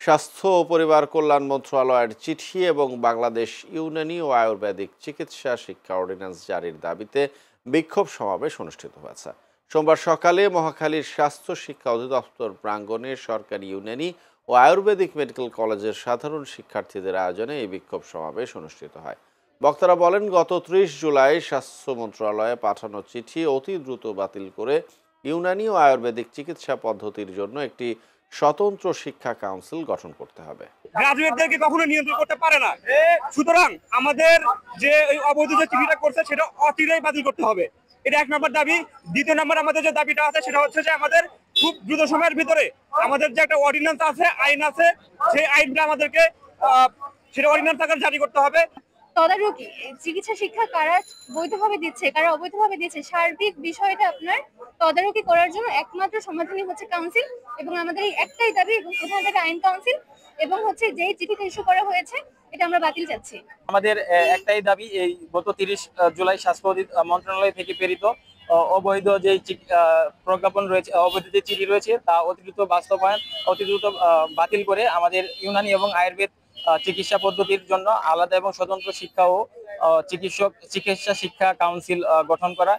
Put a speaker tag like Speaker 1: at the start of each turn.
Speaker 1: স্বাস্থ্য ও পরিবার কল্যাণ মন্ত্রণালয়ের চিঠি এবং বাংলাদেশ ইউনানি ও আয়ুর্বেদিক চিকিৎসা শিক্ষা অর্ডিন্যান্স জারির দাবিতে বিক্ষোভ সমাবেশ অনুষ্ঠিত হয়েছে। সোমবার সকালে মহাখালীর স্বাস্থ্য শিক্ষা অধিদপ্তর প্রাঙ্গণে সরকারি ইউনানি ও আয়ুর্বেদিক মেডিকেল কলেজের সাধারণ শিক্ষার্থীদের আয়োজনে এই বিক্ষোভ সমাবেশ অনুষ্ঠিত হয়। বক্তারা বলেন, গত ৩০ জুলাই স্বাস্থ্য মন্ত্রণালয়ে পাঠানো চিঠি অতি দ্রুত বাতিল করে ইউনানি ও আয়ুর্বেদিক চিকিৎসা পদ্ধতির জন্য একটি স্বতন্ত্র শিক্ষা কাউন্সিল গঠন করতে হবে।
Speaker 2: গ্রাজুয়েটদেরকে কখনো নিয়ন্ত্রণ করতে পারে না। সুতরাং আমাদের যে এই অবৈধ যে চিঠিটা করছে সেটা অচিরেই বাতিল করতে হবে। এটা ১ নম্বর দাবি। দ্বিতীয় নম্বর আমাদের যে দাবিটা আছে সেটা হচ্ছে যে আমাদের খুব দ্রুত সময়ের ভিতরে আমাদের যে একটা অর্ডিন্যান্স আছে, আইন আছে, সেই আইনটা আমাদেরকে সেটা অর্ডিন্যান্স আকারে জারি করতে হবে।
Speaker 3: তদারকি চিকিৎসা শিক্ষা কারা বৈধভাবে দিচ্ছে, কারা অবৈধভাবে দিচ্ছে, সার্বিক বিষয়টা আপনার তদারকি করার জন্য একমাত্র সমাধানই হচ্ছে কাউন্সিল। এবং আমাদের এই একটাই দাবি এবং প্রধান দাবি আইন কাউন্সিল, এবং হচ্ছে যেই চিঠিটা ইস্যু করা হয়েছে এটা আমরা বাতিল চাচ্ছি।
Speaker 4: আমাদের একটাই দাবি, এই গত ৩০ জুলাই স্বাস্থ্য মন্ত্রণালয় থেকে প্রেরিত অবৈধ যে প্রজ্ঞাপন রয়েছে, অবৈধ যে চিঠি রয়েছে তা অতি দ্রুত বাস্তবায়ন, অতি দ্রুত বাতিল করে আমাদের ইউনানি এবং আয়ুর্বেদ চিকিৎসা পদ্ধতির জন্য আলাদা এবং স্বতন্ত্র শিক্ষা ও চিকিৎসা শিক্ষা কাউন্সিল গঠন করা।